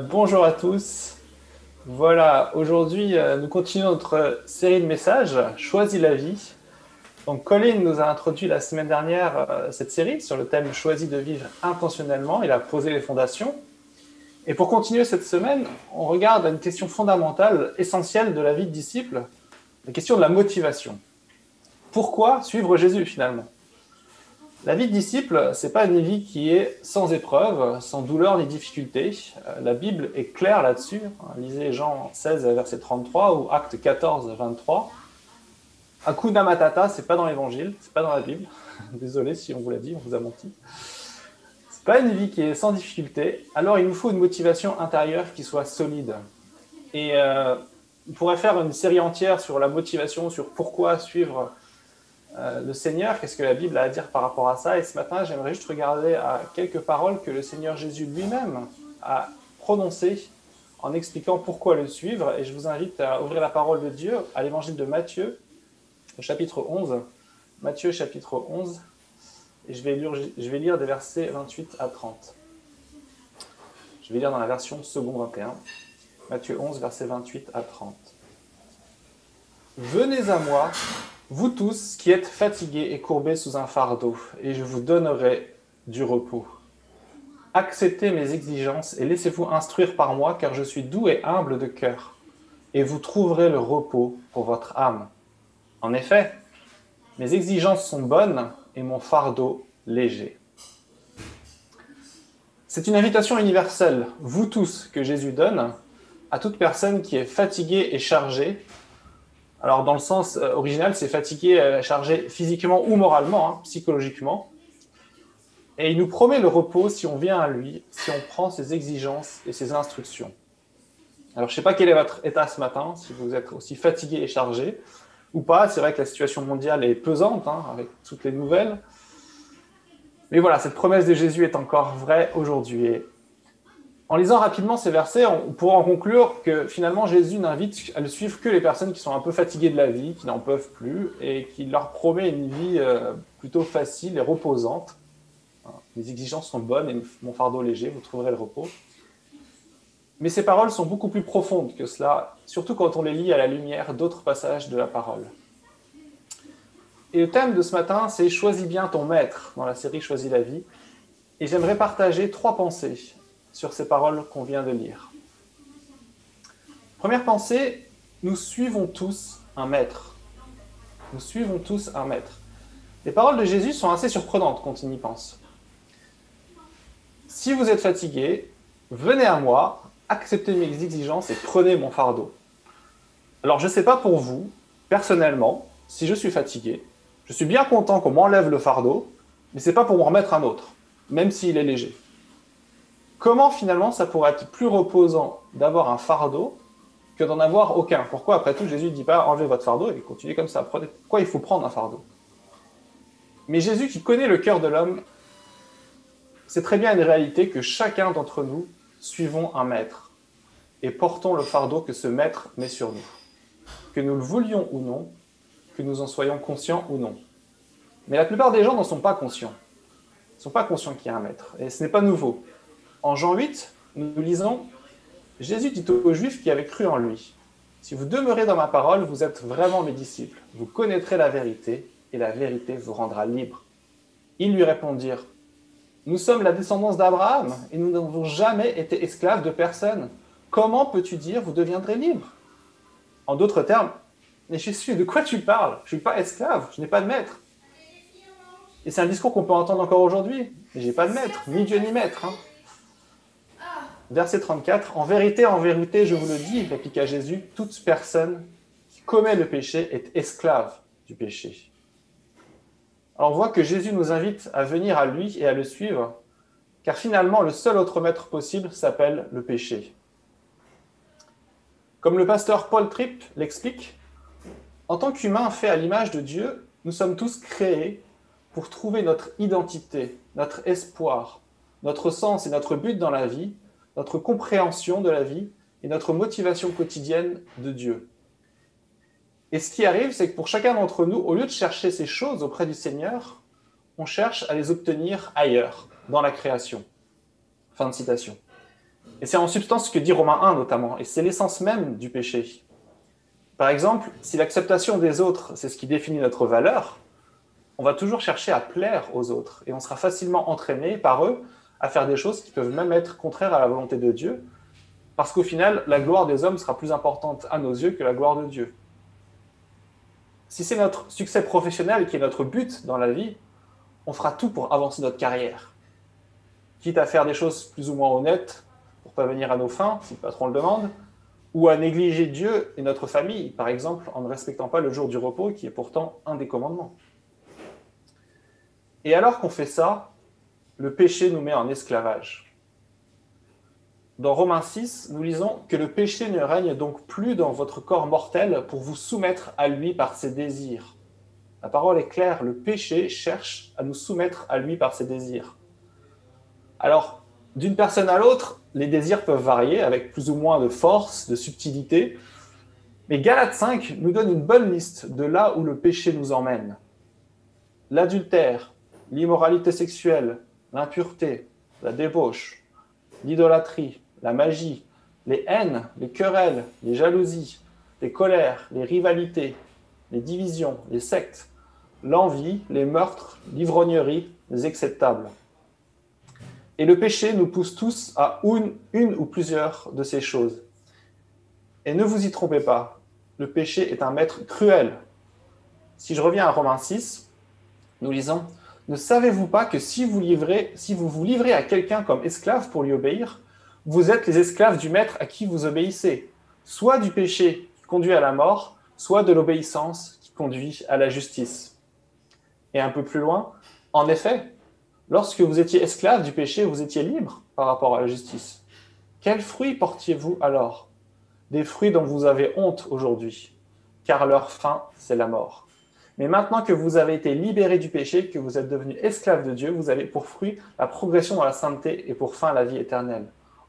Bonjour à tous. Voilà, aujourd'hui, nous continuons notre série de messages, Choisis la vie. Donc, Colin nous a introduit la semaine dernière cette série sur le thème Choisis de vivre intentionnellement. Il a posé les fondations. Et pour continuer cette semaine, on regarde une question fondamentale, essentielle de la vie de disciple, la question de la motivation. Pourquoi suivre Jésus finalement ? La vie de disciple, c'est pas une vie qui est sans épreuve, sans douleur ni difficulté. La Bible est claire là-dessus. Lisez Jean 16, verset 33 ou Actes 14, 23. Hakuna Matata, c'est pas dans l'Évangile, c'est pas dans la Bible. Désolé si on vous l'a dit, on vous a menti. C'est pas une vie qui est sans difficulté. Alors il nous faut une motivation intérieure qui soit solide. Et on pourrait faire une série entière sur la motivation, sur pourquoi suivre le Seigneur, qu'est-ce que la Bible a à dire par rapport à ça. Et ce matin, j'aimerais juste regarder à quelques paroles que le Seigneur Jésus lui-même a prononcées en expliquant pourquoi le suivre. Et je vous invite à ouvrir la parole de Dieu à l'évangile de Matthieu, au chapitre 11. Matthieu, chapitre 11. Et je vais lire des versets 28 à 30. Je vais lire dans la version second 21. Matthieu 11, versets 28 à 30. Venez à moi, vous tous qui êtes fatigués et courbés sous un fardeau, et je vous donnerai du repos. Acceptez mes exigences et laissez-vous instruire par moi, car je suis doux et humble de cœur, et vous trouverez le repos pour votre âme. En effet, mes exigences sont bonnes et mon fardeau léger. C'est une invitation universelle, vous tous, que Jésus donne à toute personne qui est fatiguée et chargée. Alors, dans le sens original, c'est fatigué, chargé physiquement ou moralement, psychologiquement. Et il nous promet le repos si on vient à lui, si on prend ses exigences et ses instructions. Alors, je ne sais pas quel est votre état ce matin, si vous êtes aussi fatigué et chargé ou pas. C'est vrai que la situation mondiale est pesante, avec toutes les nouvelles. Mais voilà, cette promesse de Jésus est encore vraie aujourd'hui. Et en lisant rapidement ces versets, on pourra en conclure que finalement Jésus n'invite à le suivre que les personnes qui sont un peu fatiguées de la vie, qui n'en peuvent plus, et qui leur promet une vie plutôt facile et reposante. Les exigences sont bonnes et mon fardeau léger, vous trouverez le repos. Mais ces paroles sont beaucoup plus profondes que cela, surtout quand on les lit à la lumière d'autres passages de la parole. Et le thème de ce matin, c'est « Choisis bien ton maître » dans la série « Choisis la vie ». Et j'aimerais partager 3 pensées sur ces paroles qu'on vient de lire. Première pensée, nous suivons tous un maître. Nous suivons tous un maître. Les paroles de Jésus sont assez surprenantes quand on y pense. Si vous êtes fatigué, venez à moi, acceptez mes exigences et prenez mon fardeau. Alors je ne sais pas pour vous, personnellement, si je suis fatigué, je suis bien content qu'on m'enlève le fardeau, mais ce n'est pas pour m'en remettre un autre, même s'il est léger. Comment finalement ça pourrait être plus reposant d'avoir un fardeau que d'en avoir aucun ? Pourquoi après tout Jésus ne dit pas enlevez votre fardeau et continuez comme ça ? Pourquoi il faut prendre un fardeau ? Mais Jésus qui connaît le cœur de l'homme, c'est très bien une réalité que chacun d'entre nous suivons un maître et portons le fardeau que ce maître met sur nous. Que nous le voulions ou non, que nous en soyons conscients ou non. Mais la plupart des gens n'en sont pas conscients. Ils ne sont pas conscients qu'il y a un maître. Et ce n'est pas nouveau. En Jean 8, nous lisons « Jésus dit aux Juifs qui avaient cru en lui, « Si vous demeurez dans ma parole, vous êtes vraiment mes disciples. Vous connaîtrez la vérité, et la vérité vous rendra libre. » Ils lui répondirent « Nous sommes la descendance d'Abraham, et nous n'avons jamais été esclaves de personne. Comment peux-tu dire vous deviendrez libres ?» En d'autres termes, « Mais Jésus, de quoi tu parles ? Je ne suis pas esclave, je n'ai pas de maître. » Et c'est un discours qu'on peut entendre encore aujourd'hui. « Je n'ai pas de maître, ni Dieu ni maître. » Verset 34, « En vérité, je vous le dis, répliqua Jésus, toute personne qui commet le péché est esclave du péché. » Alors on voit que Jésus nous invite à venir à lui et à le suivre, car finalement le seul autre maître possible s'appelle le péché. Comme le pasteur Paul Tripp l'explique, en tant qu'humains faits à l'image de Dieu, nous sommes tous créés pour trouver notre identité, notre espoir, notre sens et notre but dans la vie, notre compréhension de la vie et notre motivation quotidienne de Dieu. Et ce qui arrive, c'est que pour chacun d'entre nous, au lieu de chercher ces choses auprès du Seigneur, on cherche à les obtenir ailleurs, dans la création. Fin de citation. Et c'est en substance ce que dit Romains 1 notamment, et c'est l'essence même du péché. Par exemple, si l'acceptation des autres, c'est ce qui définit notre valeur, on va toujours chercher à plaire aux autres, et on sera facilement entraîné par eux à faire des choses qui peuvent même être contraires à la volonté de Dieu, parce qu'au final, la gloire des hommes sera plus importante à nos yeux que la gloire de Dieu. Si c'est notre succès professionnel qui est notre but dans la vie, on fera tout pour avancer notre carrière. Quitte à faire des choses plus ou moins honnêtes pour parvenir à nos fins, si le patron le demande, ou à négliger Dieu et notre famille, par exemple, en ne respectant pas le jour du repos, qui est pourtant un des commandements. Et alors qu'on fait ça, le péché nous met en esclavage. Dans Romains 6, nous lisons que le péché ne règne donc plus dans votre corps mortel pour vous soumettre à lui par ses désirs. La parole est claire, le péché cherche à nous soumettre à lui par ses désirs. Alors, d'une personne à l'autre, les désirs peuvent varier avec plus ou moins de force, de subtilité, mais Galates 5 nous donne une bonne liste de là où le péché nous emmène. L'adultère, l'immoralité sexuelle, l'impureté, la débauche, l'idolâtrie, la magie, les haines, les querelles, les jalousies, les colères, les rivalités, les divisions, les sectes, l'envie, les meurtres, l'ivrognerie, les acceptables. Et le péché nous pousse tous à une ou plusieurs de ces choses. Et ne vous y trompez pas, le péché est un maître cruel. Si je reviens à Romains 6, nous lisons « Ne savez-vous pas que si vous vous livrez à quelqu'un comme esclave pour lui obéir, vous êtes les esclaves du maître à qui vous obéissez, soit du péché qui conduit à la mort, soit de l'obéissance qui conduit à la justice. » Et un peu plus loin, « En effet, lorsque vous étiez esclave du péché, vous étiez libre par rapport à la justice. Quels fruits portiez-vous alors? Des fruits dont vous avez honte aujourd'hui, car leur fin, c'est la mort. Mais maintenant que vous avez été libérés du péché, que vous êtes devenus esclaves de Dieu, vous avez pour fruit la progression dans la sainteté et pour fin la vie éternelle.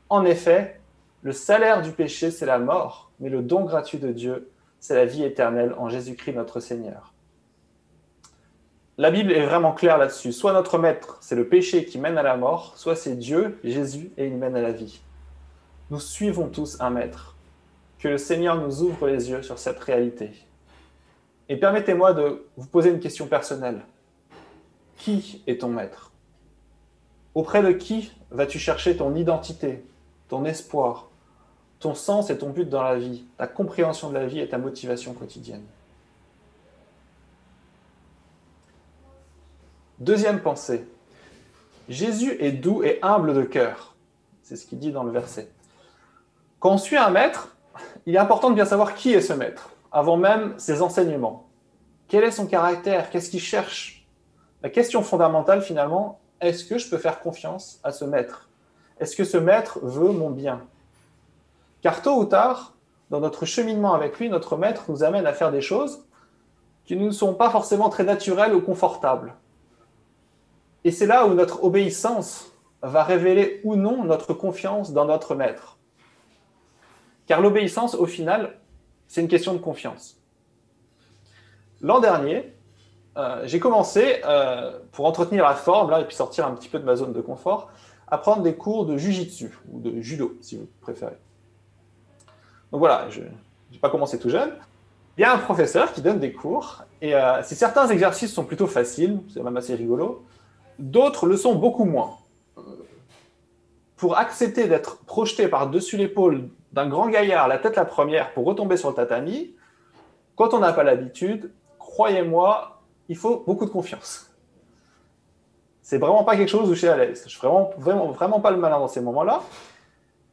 En effet, le salaire du péché, c'est la mort, mais le don gratuit de Dieu, c'est la vie éternelle en Jésus-Christ notre Seigneur. » La Bible est vraiment claire là-dessus. Soit notre maître, c'est le péché qui mène à la mort, soit c'est Dieu, Jésus, et il mène à la vie. Nous suivons tous un maître. Que le Seigneur nous ouvre les yeux sur cette réalité. Et permettez-moi de vous poser une question personnelle. Qui est ton maître? Auprès de qui vas-tu chercher ton identité, ton espoir, ton sens et ton but dans la vie, ta compréhension de la vie et ta motivation quotidienne? Deuxième pensée. Jésus est doux et humble de cœur. C'est ce qu'il dit dans le verset. Quand on suit un maître, il est important de bien savoir qui est ce maître, avant même ses enseignements. Quel est son caractère? Qu'est-ce qu'il cherche? La question fondamentale, finalement, est-ce que je peux faire confiance à ce maître? Est-ce que ce maître veut mon bien? Car tôt ou tard, dans notre cheminement avec lui, notre maître nous amène à faire des choses qui ne sont pas forcément très naturelles ou confortables. Et c'est là où notre obéissance va révéler ou non notre confiance dans notre maître. Car l'obéissance, au final, c'est une question de confiance. L'an dernier, j'ai commencé, pour entretenir la forme là, et puis sortir un petit peu de ma zone de confort, à prendre des cours de jujitsu, ou de judo, si vous préférez. Donc voilà, je n'ai pas commencé tout jeune. Il y a un professeur qui donne des cours, et si certains exercices sont plutôt faciles, c'est même assez rigolo, d'autres le sont beaucoup moins. Pour accepter d'être projeté par-dessus l'épaule d'un grand gaillard, la tête la première, pour retomber sur le tatami, quand on n'a pas l'habitude, croyez-moi, il faut beaucoup de confiance. C'est vraiment pas quelque chose où je suis à l'aise. Je suis vraiment pas le malin dans ces moments-là.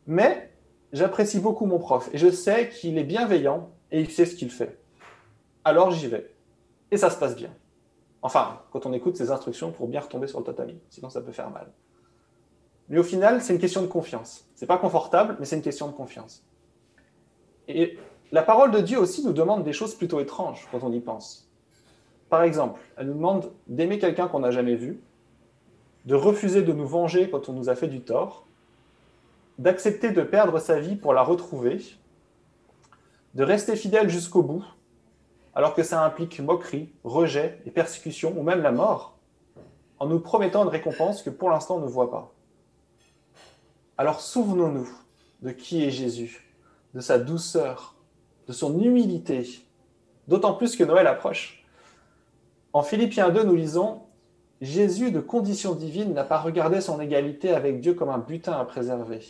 Mais j'apprécie beaucoup mon prof et je sais qu'il est bienveillant et il sait ce qu'il fait. Alors j'y vais. Et ça se passe bien. Enfin, quand on écoute ses instructions pour bien retomber sur le tatami. Sinon, ça peut faire mal. Mais au final, c'est une question de confiance. C'est pas confortable, mais c'est une question de confiance. Et la parole de Dieu aussi nous demande des choses plutôt étranges quand on y pense. Par exemple, elle nous demande d'aimer quelqu'un qu'on n'a jamais vu, de refuser de nous venger quand on nous a fait du tort, d'accepter de perdre sa vie pour la retrouver, de rester fidèle jusqu'au bout, alors que ça implique moquerie, rejet et persécution, ou même la mort, en nous promettant une récompense que pour l'instant on ne voit pas. Alors souvenons-nous de qui est Jésus, de sa douceur, de son humilité, d'autant plus que Noël approche. En Philippiens 2, nous lisons « Jésus, de condition divine, n'a pas regardé son égalité avec Dieu comme un butin à préserver,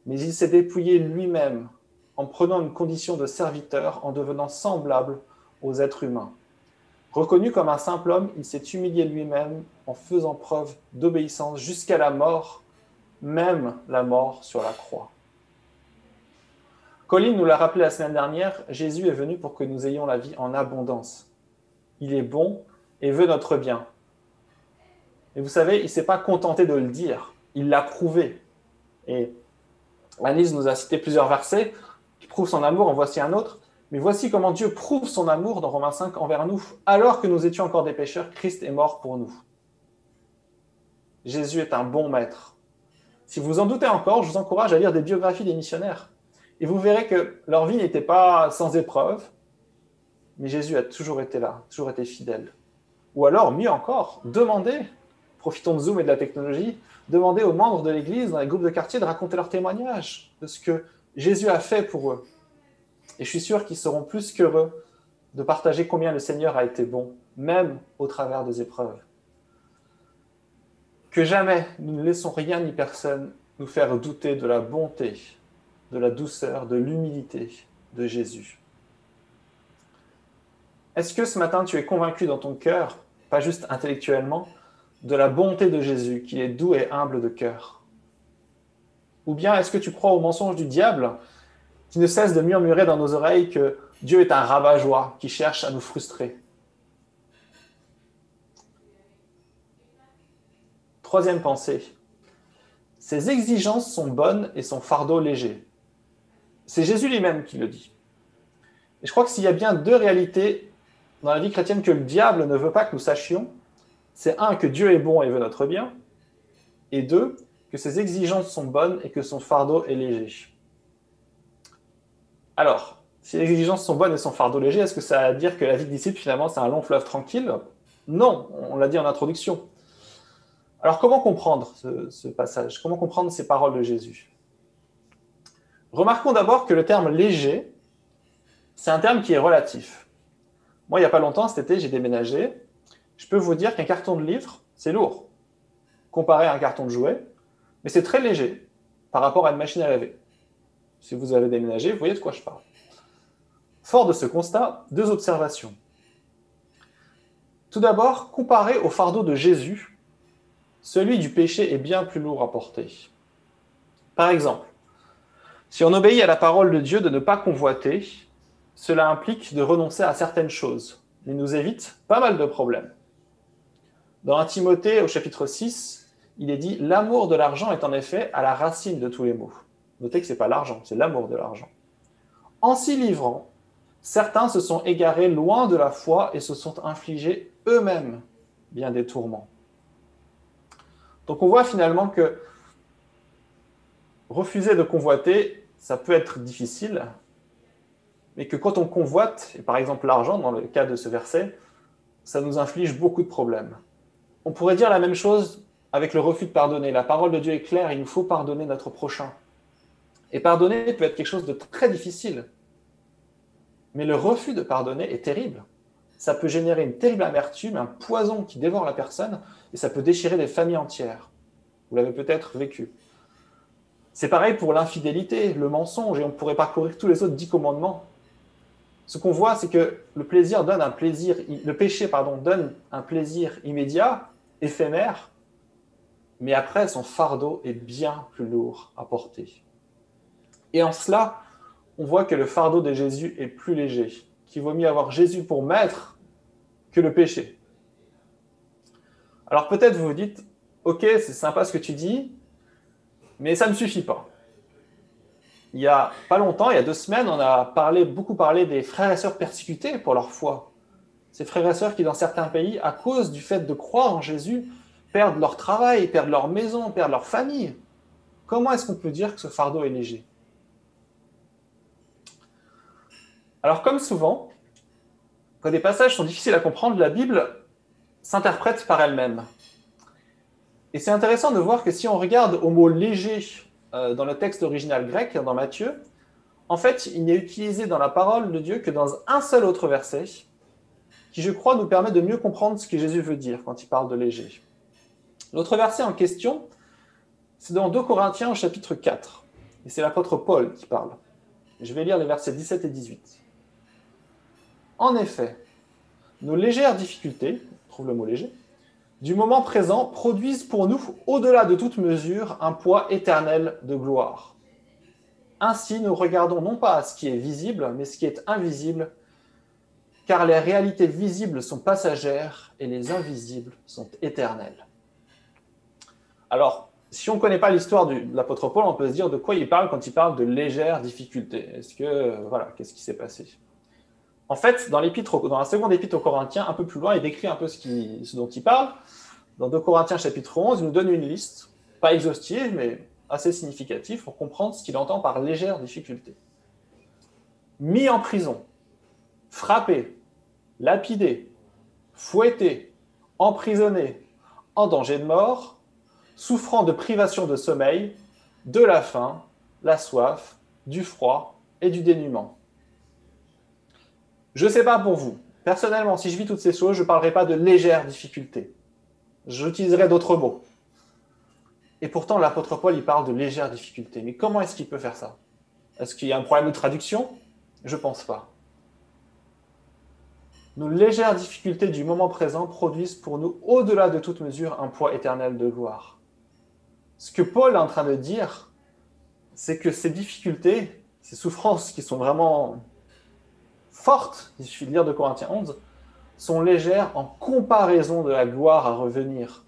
mais il s'est dépouillé lui-même en prenant une condition de serviteur, en devenant semblable aux êtres humains. Reconnu comme un simple homme, il s'est humilié lui-même en faisant preuve d'obéissance jusqu'à la mort, même la mort sur la croix. » Colline nous l'a rappelé la semaine dernière, Jésus est venu pour que nous ayons la vie en abondance. Il est bon et veut notre bien. Et vous savez, il ne s'est pas contenté de le dire, il l'a prouvé. Et Annelise nous a cité plusieurs versets qui prouvent son amour, en voici un autre. Mais voici comment Dieu prouve son amour dans Romains 5 envers nous. Alors que nous étions encore des pécheurs, Christ est mort pour nous. Jésus est un bon maître. Si vous en doutez encore, je vous encourage à lire des biographies des missionnaires. Et vous verrez que leur vie n'était pas sans épreuve, mais Jésus a toujours été là, toujours été fidèle. Ou alors, mieux encore, demandez, profitons de Zoom et de la technologie, demandez aux membres de l'Église, dans les groupes de quartier, de raconter leur témoignage de ce que Jésus a fait pour eux. Et je suis sûr qu'ils seront plus qu'heureux de partager combien le Seigneur a été bon, même au travers des épreuves. Que jamais nous ne laissons rien ni personne nous faire douter de la bonté, de la douceur, de l'humilité de Jésus. Est-ce que ce matin tu es convaincu dans ton cœur, pas juste intellectuellement, de la bonté de Jésus, qui est doux et humble de cœur? Ou bien est-ce que tu crois au mensonge du diable qui ne cesse de murmurer dans nos oreilles que Dieu est un rabat-joie qui cherche à nous frustrer? Troisième pensée. Ses exigences sont bonnes et son fardeau léger. C'est Jésus lui-même qui le dit. Et je crois que s'il y a bien deux réalités dans la vie chrétienne que le diable ne veut pas que nous sachions, c'est un, que Dieu est bon et veut notre bien, et deux, que ses exigences sont bonnes et que son fardeau est léger. Alors, si les exigences sont bonnes et son fardeau léger, est-ce que ça veut dire que la vie de disciple, finalement, c'est un long fleuve tranquille? Non, on l'a dit en introduction. Alors, comment comprendre ce passage? Comment comprendre ces paroles de Jésus? Remarquons d'abord que le terme « léger », c'est un terme qui est relatif. Moi, il n'y a pas longtemps, cet été, j'ai déménagé. Je peux vous dire qu'un carton de livres, c'est lourd, comparé à un carton de jouets, mais c'est très léger par rapport à une machine à laver. Si vous avez déménagé, vous voyez de quoi je parle. Fort de ce constat, deux observations. Tout d'abord, comparé au fardeau de Jésus, celui du péché est bien plus lourd à porter. Par exemple, si on obéit à la parole de Dieu de ne pas convoiter, cela implique de renoncer à certaines choses, mais nous évite pas mal de problèmes. Dans 1 Timothée, au chapitre 6, il est dit « L'amour de l'argent est en effet à la racine de tous les maux. » Notez que ce n'est pas l'argent, c'est l'amour de l'argent. En s'y livrant, certains se sont égarés loin de la foi et se sont infligés eux-mêmes bien des tourments. Donc on voit finalement que refuser de convoiter, ça peut être difficile, mais que quand on convoite, et par exemple l'argent, dans le cas de ce verset, ça nous inflige beaucoup de problèmes. On pourrait dire la même chose avec le refus de pardonner. La parole de Dieu est claire, il nous faut pardonner notre prochain. Et pardonner peut être quelque chose de très difficile. Mais le refus de pardonner est terrible. Ça peut générer une terrible amertume, un poison qui dévore la personne, et ça peut déchirer des familles entières. Vous l'avez peut-être vécu. C'est pareil pour l'infidélité, le mensonge, et on pourrait parcourir tous les autres 10 commandements. Ce qu'on voit, c'est que le péché donne un plaisir immédiat, éphémère, mais après, son fardeau est bien plus lourd à porter. Et en cela, on voit que le fardeau de Jésus est plus léger, qu'il vaut mieux avoir Jésus pour maître que le péché. Alors peut-être vous vous dites, ok, c'est sympa ce que tu dis, mais ça ne suffit pas. Il n'y a pas longtemps, il y a 2 semaines, on a beaucoup parlé des frères et sœurs persécutés pour leur foi. Ces frères et sœurs qui, dans certains pays, à cause du fait de croire en Jésus, perdent leur travail, perdent leur maison, perdent leur famille. Comment est-ce qu'on peut dire que ce fardeau est léger? Alors, comme souvent, quand des passages sont difficiles à comprendre, la Bible s'interprète par elle-même. Et c'est intéressant de voir que si on regarde au mot « léger » dans le texte original grec, dans Matthieu, en fait, il n'est utilisé dans la parole de Dieu que dans un seul autre verset, qui, je crois, nous permet de mieux comprendre ce que Jésus veut dire quand il parle de léger. L'autre verset en question, c'est dans 2 Corinthiens au chapitre 4. Et c'est l'apôtre Paul qui parle. Je vais lire les versets 17 et 18. En effet, nos légères difficultés, on trouve le mot léger, du moment présent produisent pour nous, au-delà de toute mesure, un poids éternel de gloire. Ainsi, nous regardons non pas à ce qui est visible, mais ce qui est invisible, car les réalités visibles sont passagères et les invisibles sont éternelles. Alors, si on ne connaît pas l'histoire de l'apôtre Paul, on peut se dire de quoi il parle quand il parle de légères difficultés. Qu'est-ce qui s'est passé? En fait, dans la seconde épître aux Corinthiens, un peu plus loin, il décrit un peu ce dont il parle. Dans 2 Corinthiens chapitre 11, il nous donne une liste, pas exhaustive, mais assez significative pour comprendre ce qu'il entend par légère difficulté. Mis en prison, frappé, lapidé, fouetté, emprisonné, en danger de mort, souffrant de privation de sommeil, de la faim, la soif, du froid et du dénuement. Je ne sais pas pour vous. Personnellement, si je vis toutes ces choses, je ne parlerai pas de légères difficultés. J'utiliserai d'autres mots. Et pourtant, l'apôtre Paul, il parle de légères difficultés. Mais comment est-ce qu'il peut faire ça? Est-ce qu'il y a un problème de traduction? Je ne pense pas. Nos légères difficultés du moment présent produisent pour nous, au-delà de toute mesure, un poids éternel de gloire. Ce que Paul est en train de dire, c'est que ces difficultés, ces souffrances qui sont vraiment fortes, il suffit de lire 2 Corinthiens 11, sont légères en comparaison de la gloire à revenir.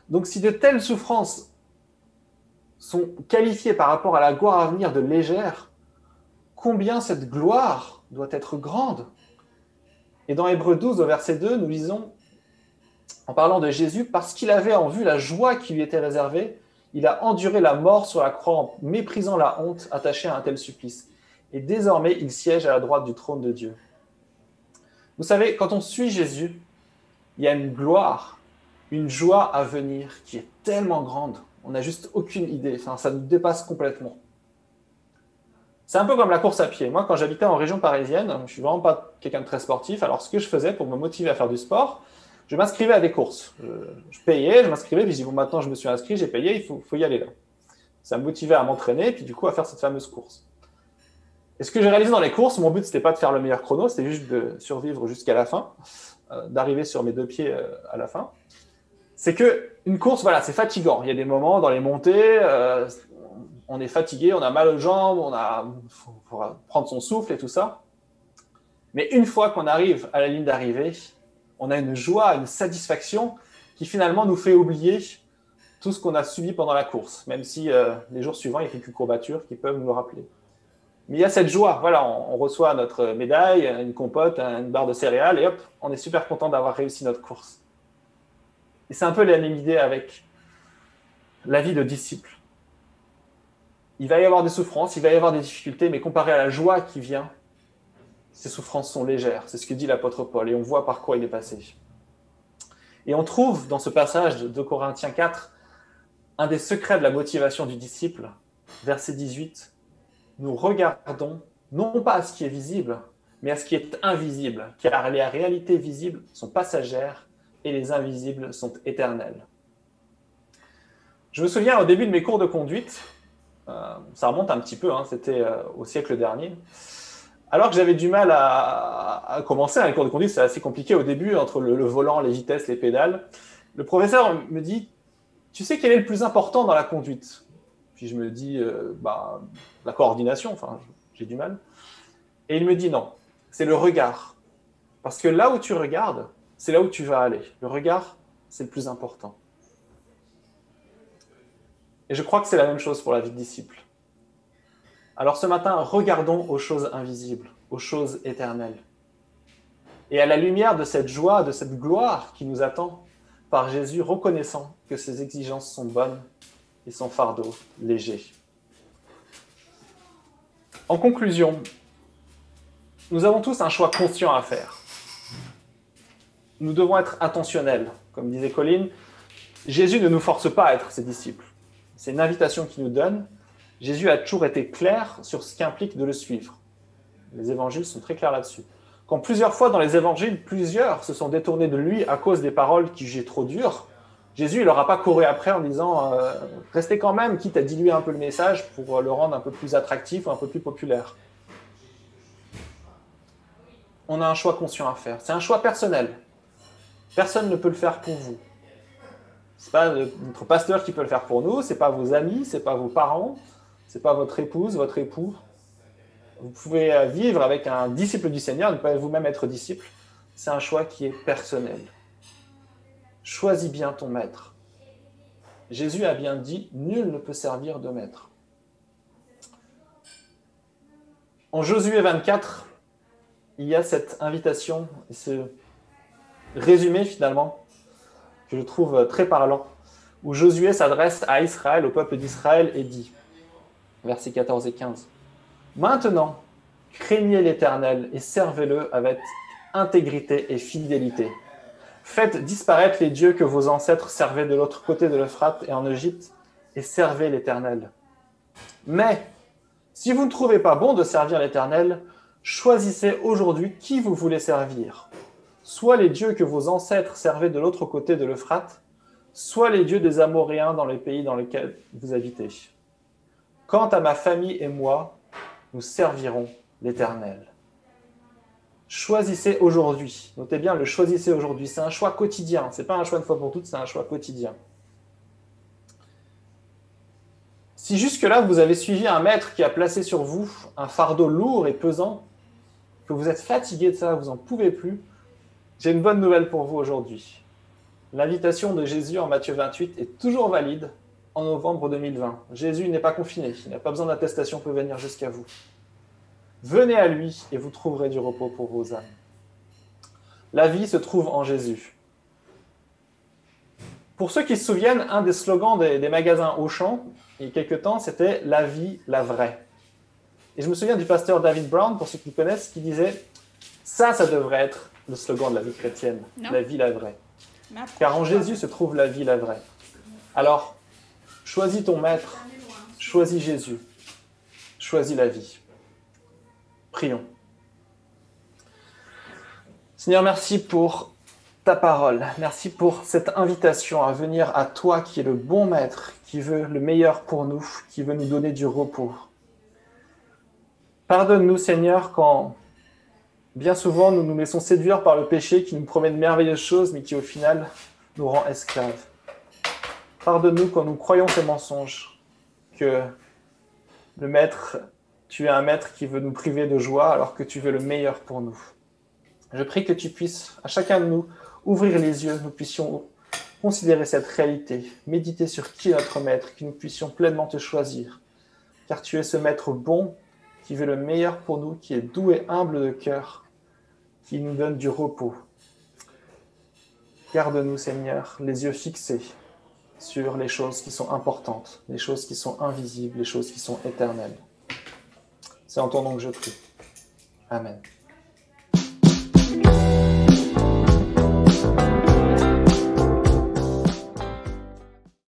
Donc si de telles souffrances sont qualifiées par rapport à la gloire à venir de légères, combien cette gloire doit être grande? Et dans Hébreux 12, au verset 2, nous lisons, en parlant de Jésus, parce qu'il avait en vue la joie qui lui était réservée, il a enduré la mort sur la croix en méprisant la honte attachée à un tel supplice. Et désormais, il siège à la droite du trône de Dieu. Vous savez, quand on suit Jésus, il y a une gloire, une joie à venir qui est tellement grande, on n'a juste aucune idée, ça nous dépasse complètement. C'est un peu comme la course à pied. Moi, quand j'habitais en région parisienne, je ne suis vraiment pas quelqu'un de très sportif, alors ce que je faisais pour me motiver à faire du sport, je m'inscrivais à des courses. Je payais, je m'inscrivais, puis je dis, bon, maintenant je me suis inscrit, j'ai payé, il faut y aller là. Ça me motivait à m'entraîner, puis du coup à faire cette fameuse course. Et ce que j'ai réalisé dans les courses, mon but, c'était pas de faire le meilleur chrono, c'était juste de survivre jusqu'à la fin, d'arriver sur mes 2 pieds à la fin. C'est qu'une course, voilà, c'est fatigant. Il y a des moments dans les montées, on est fatigué, on a mal aux jambes, faut prendre son souffle et tout ça. Mais une fois qu'on arrive à la ligne d'arrivée, on a une joie, une satisfaction qui finalement nous fait oublier tout ce qu'on a subi pendant la course, même si les jours suivants, il y a quelques courbatures qui peuvent nous le rappeler. Mais il y a cette joie, voilà, on reçoit notre médaille, une compote, une barre de céréales, et hop, on est super content d'avoir réussi notre course. Et c'est un peu la même idée avec la vie de disciple. Il va y avoir des souffrances, il va y avoir des difficultés, mais comparé à la joie qui vient, ces souffrances sont légères. C'est ce que dit l'apôtre Paul, et on voit par quoi il est passé. Et on trouve dans ce passage de 2 Corinthiens 4 un des secrets de la motivation du disciple, verset 18. Nous regardons non pas à ce qui est visible, mais à ce qui est invisible, car les réalités visibles sont passagères et les invisibles sont éternelles. Je me souviens au début de mes cours de conduite, ça remonte un petit peu, c'était au siècle dernier, alors que j'avais du mal à commencer un cours de conduite, c'est assez compliqué au début, entre le volant, les vitesses, les pédales. Le professeur me dit, tu sais quel est le plus important dans la conduite? Puis je me dis, la coordination, j'ai du mal. Et il me dit non, c'est le regard. Parce que là où tu regardes, c'est là où tu vas aller. Le regard, c'est le plus important. Et je crois que c'est la même chose pour la vie de disciple. Alors ce matin, regardons aux choses invisibles, aux choses éternelles. Et à la lumière de cette joie, de cette gloire qui nous attend, par Jésus, reconnaissant que ses exigences sont bonnes et son fardeau léger. En conclusion, nous avons tous un choix conscient à faire. Nous devons être intentionnels. Comme disait Colin, Jésus ne nous force pas à être ses disciples. C'est une invitation qu'il nous donne, Jésus a toujours été clair sur ce qu'implique de le suivre. Les évangiles sont très clairs là-dessus. Quand plusieurs fois dans les évangiles, plusieurs se sont détournés de lui à cause des paroles qu'il jugeait trop dures, Jésus ne leur a pas couru après en disant « Restez quand même », quitte à diluer un peu le message pour le rendre un peu plus attractif ou un peu plus populaire. On a un choix conscient à faire. C'est un choix personnel. Personne ne peut le faire pour vous. Ce n'est pas notre pasteur qui peut le faire pour nous, ce n'est pas vos amis, ce n'est pas vos parents, ce n'est pas votre épouse, votre époux. Vous pouvez vivre avec un disciple du Seigneur, ne pas vous-même être disciple. C'est un choix qui est personnel. Choisis bien ton maître. Jésus a bien dit, nul ne peut servir de maître. En Josué 24, il y a cette invitation, et ce résumé finalement, que je trouve très parlant, où Josué s'adresse à Israël, au peuple d'Israël, et dit, versets 14 et 15, « Maintenant, craignez l'Éternel et servez-le avec intégrité et fidélité. Faites disparaître les dieux que vos ancêtres servaient de l'autre côté de l'Euphrate et en Égypte, et servez l'Éternel. Mais, si vous ne trouvez pas bon de servir l'Éternel, choisissez aujourd'hui qui vous voulez servir. Soit les dieux que vos ancêtres servaient de l'autre côté de l'Euphrate, soit les dieux des Amoréens dans les pays dans lesquels vous habitez. Quant à ma famille et moi, nous servirons l'Éternel. » Choisissez aujourd'hui. Notez bien, le choisissez aujourd'hui. C'est un choix quotidien. Ce n'est pas un choix une fois pour toutes, c'est un choix quotidien. Si jusque-là, vous avez suivi un maître qui a placé sur vous un fardeau lourd et pesant, que vous êtes fatigué de ça, vous n'en pouvez plus, j'ai une bonne nouvelle pour vous aujourd'hui. L'invitation de Jésus en Matthieu 28 est toujours valide en novembre 2020. Jésus n'est pas confiné, il n'a pas besoin d'attestation pour venir jusqu'à vous. Venez à lui et vous trouverez du repos pour vos âmes. La vie se trouve en Jésus. Pour ceux qui se souviennent, un des slogans des magasins Auchan, il y a quelques temps, c'était « La vie, la vraie ». Et je me souviens du pasteur David Brown, pour ceux qui le connaissent, qui disait « Ça devrait être le slogan de la vie chrétienne, la vie, la vraie ». Car en Jésus se trouve la vie, la vraie. Alors, choisis ton maître, choisis Jésus, choisis la vie. Prions. Seigneur, merci pour ta parole. Merci pour cette invitation à venir à toi qui est le bon maître, qui veut le meilleur pour nous, qui veut nous donner du repos. Pardonne-nous, Seigneur, quand bien souvent nous nous laissons séduire par le péché qui nous promet de merveilleuses choses, mais qui au final nous rend esclaves. Pardonne-nous quand nous croyons ces mensonges, que le maître... Tu es un maître qui veut nous priver de joie alors que tu veux le meilleur pour nous. Je prie que tu puisses, à chacun de nous, ouvrir les yeux, nous puissions considérer cette réalité, méditer sur qui est notre maître, que nous puissions pleinement te choisir. Car tu es ce maître bon qui veut le meilleur pour nous, qui est doux et humble de cœur, qui nous donne du repos. Garde-nous, Seigneur, les yeux fixés sur les choses qui sont importantes, les choses qui sont invisibles, les choses qui sont éternelles. C'est en ton nom que je prie. Amen.